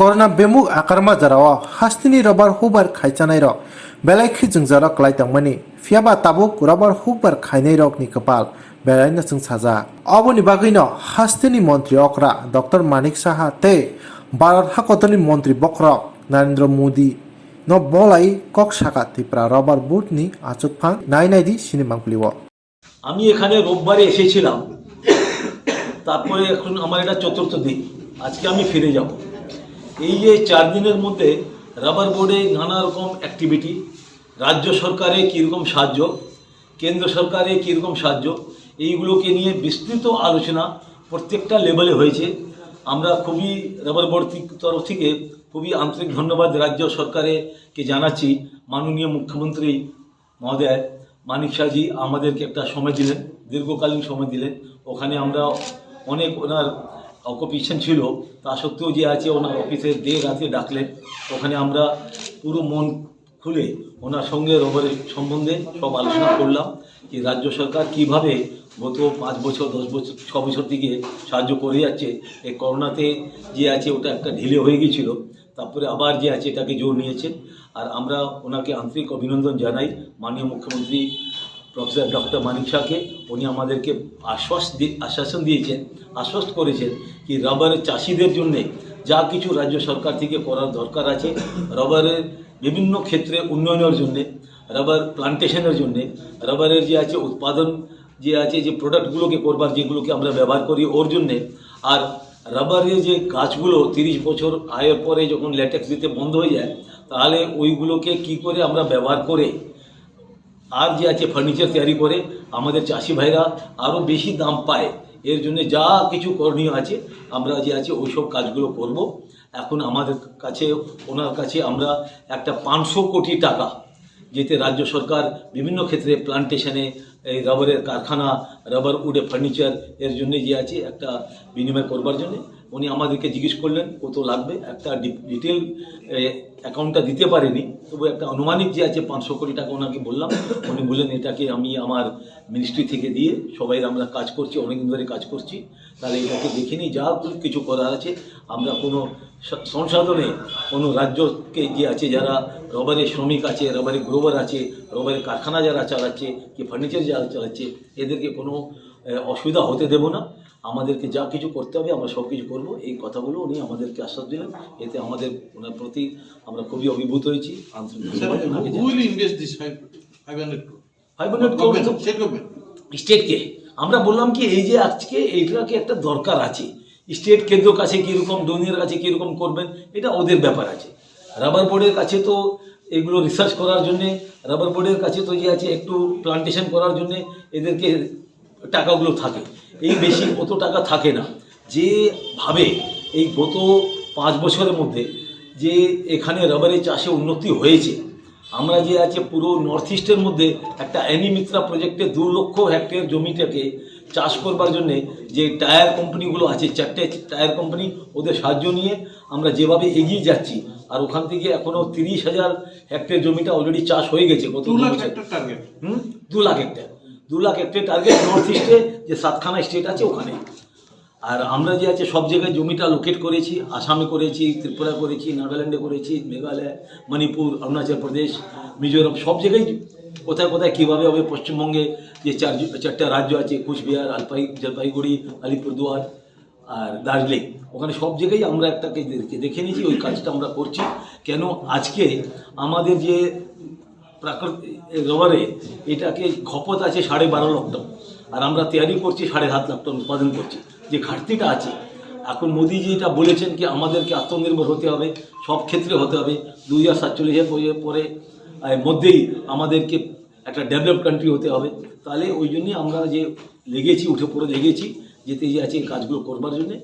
करना बेमुग आकारमा जराव हास्तिनि रबार हुबार खायचानाय रक बेलायखि जों जरक लायतांमानि फियाबा ताबुक रबार हुबार खायनाय रकनि कपाल बेलायनो जों साजा अबनि बागैनो हास्तिनि मंत्री अकरा डॉक्टर मानिक साहा ते भारत हाकतनि मंत्री बक्रक नरेंद्र मोदी न बलाई কক শাখা তিপ্রা রবার বুটনি আচুকফাং নাইনাইদি সিনেমাগুলিও আমি এখানে রোববারে এসেছিলাম, তারপরে এখন আমার এটা চতুর্থ দিন। আজকে আমি ফিরে যাব। এই যে 4 দিনের মধ্যে রাবার বোর্ডে নানা রকম অ্যাক্টিভিটি, রাজ্য সরকারে কীরকম সাহায্য, কেন্দ্র সরকারে কীরকম সাহায্য, এইগুলোকে নিয়ে বিস্তৃত আলোচনা প্রত্যেকটা লেভেলে হয়েছে। আমরা খুবই রাবার বোর্ড তরফ থেকে খুবই আন্তরিক ধন্যবাদ রাজ্য সরকারকে জানাচ্ছি। মাননীয় মুখ্যমন্ত্রী মহোদয় মানিক শাহজি আমাদেরকে একটা সময় দিলেন, দীর্ঘকালীন সময় দিলেন। ওখানে আমরা অনেক ওনার অকুপেশন ছিল, তা সত্ত্বেও যে আছে ওনার অফিসে রাতে ডাকলেন। ওখানে আমরা পুরো মন খুলে ওনার সঙ্গে রবারের সম্বন্ধে সব আলোচনা করলাম যে রাজ্য সরকার কীভাবে গত 5 বছর 10 বছর 6 বছর থেকে সাহায্য করে যাচ্ছে। এই করোনাতে যে আছে ওটা একটা ঢিলে হয়ে গিয়েছিল, তারপরে আবার যে আছে এটাকে জোর নিয়েছেন। আর আমরা ওনাকে আন্তরিক অভিনন্দন জানাই। মাননীয় মুখ্যমন্ত্রী প্রফেসর ডক্টর মানিক শাহকে উনি আমাদেরকে আশ্বাসন দিয়েছেন, আশ্বস্ত করেছেন কি রাবারের চাষিদের জন্যে যা কিছু রাজ্য সরকার থেকে করার দরকার আছে, রাবারের বিভিন্ন ক্ষেত্রে উন্নয়নের জন্যে, রাবার প্লান্টেশনের জন্যে, রাবারের যে আছে উৎপাদন যে আছে যে প্রোডাক্টগুলোকে করবার যেগুলোকে আমরা ব্যবহার করি ওর জন্যে, আর রাবারের যে গাছগুলো 30 বছর আয়ের পরে যখন ল্যাটেক্স দিতে বন্ধ হয়ে যায়, তাহলে ওইগুলোকে কি করে আমরা ব্যবহার করে আর যে আছে ফার্নিচার তৈরি করে আমাদের চাষি ভাইরা আরও বেশি দাম পায়, এর জন্য যা কিছু করণীয় আছে আমরা যে আছে ওইসব কাজগুলো করব। এখন আমাদের কাছে ওনার কাছে আমরা একটা 500 কোটি টাকা, যেতে রাজ্য সরকার বিভিন্ন ক্ষেত্রে প্লান্টেশনে এই রাবারের কারখানা, রাবার উডে ফার্নিচার এর জন্য যে আছে একটা বিনিময় করবার জন্য উনি আমাদেরকে জিজ্ঞেস করলেন কত লাগবে। একটা ডিটেল অ্যাকাউন্টটা দিতে পারেনি, তবু একটা আনুমানিক যে আছে 500 কোটি টাকা ওনাকে বললাম। উনি বললেন এটাকে আমি আমার মিনিস্ট্রি থেকে দিয়ে সবাই আমরা কাজ করছি, অনেকদিন ধরে কাজ করছি, তাহলে এটাকে দেখে নিই যা কিছু করার আছে। আমরা কোনো সংসাধনে কোনো রাজ্যকে যে আছে যারা রবারের শ্রমিক আছে, রবারের গ্রোভার আছে, রবারের কারখানা যারা চালাচ্ছে কি ফার্নিচার যারা চালাচ্ছে, এদেরকে কোনো অসুবিধা হতে দেব না। আমাদেরকে যা কিছু করতে হবে আমরা সব কিছু করবো, এই কথাগুলো উনি আমাদেরকে আশ্বাস দিলেন। এতে আমাদের ওনার প্রতি আমরা খুবই অভিভূত হয়েছি। স্টেটকে আমরা বললাম কি এই যে আজকে এইটাকে একটা দরকার আছে, স্টেট কেন্দ্র কাছে কীরকম, দুনিয়ার কাছে কীরকম করবেন এটা ওদের ব্যাপার আছে। রাবার বোর্ডের কাছে তো এগুলো রিসার্চ করার জন্যে, রাবার বোর্ডের কাছে তো যে আছে একটু প্লান্টেশন করার জন্যে এদেরকে টাকাগুলো থাকে, এই বেশি অত টাকা থাকে না। যেভাবে এই গত 5 বছরের মধ্যে যে এখানে রাবারের চাষে উন্নতি হয়েছে, আমরা যে আছে পুরো নর্থ ইস্টের মধ্যে একটা অ্যানিমিত্রা প্রজেক্টে 2 লক্ষ হেক্টর জমিটাকে চাষ করবার জন্যে যে টায়ার কোম্পানিগুলো আছে, 4টে টায়ার কোম্পানি, ওদের সাহায্য নিয়ে আমরা যেভাবে এগিয়ে যাচ্ছি। আর ওখান থেকে এখনও 30,000 হেক্টর জমিটা অলরেডি চাষ হয়ে গেছে। কত 2 lakh hectare target, 2 lakh hectare, 2 lakh hectare target north ইস্টে যে 7খানা স্টেট আছে ওখানে। আর আমরা যে আছে সব জায়গায় জমিটা লোকেট করেছি, আসামে করেছি, ত্রিপুরা করেছি, নাগাল্যান্ডে করেছি, মেঘালয়, মণিপুর, অরুণাচল প্রদেশ, মিজোরাম, সব জায়গায় কোথায় কোথায় কীভাবে হবে। পশ্চিমবঙ্গে যে 4টে রাজ্য আছে, কুচবিহার, জলপাইগুড়ি, আলিপুরদুয়ার আর দার্জিলিং, ওখানে সব জায়গায় আমরা একটাকে দেখে নিয়েছি, ওই কাজটা আমরা করছি। কেন আজকে আমাদের যে রবারে এটাকে খপত আছে 12.5 লাখ টন, আর আমরা তৈরি করছি 7.5 লাখ টন উৎপাদন করছি। যে ঘাটতিটা আছে, এখন মোদিজি এটা বলেছেন কি আমাদেরকে আত্মনির্ভর হতে হবে, সব ক্ষেত্রে হতে হবে। 2047 পরে মধ্যেই আমাদেরকে একটা ডেভেলপ কান্ট্রি হতে হবে। তাহলে ওই জন্যই আমরা যে লেগেছি, উঠে পড়ে লেগেছি যেতে যে আছে কাজগুলো করবার জন্যে।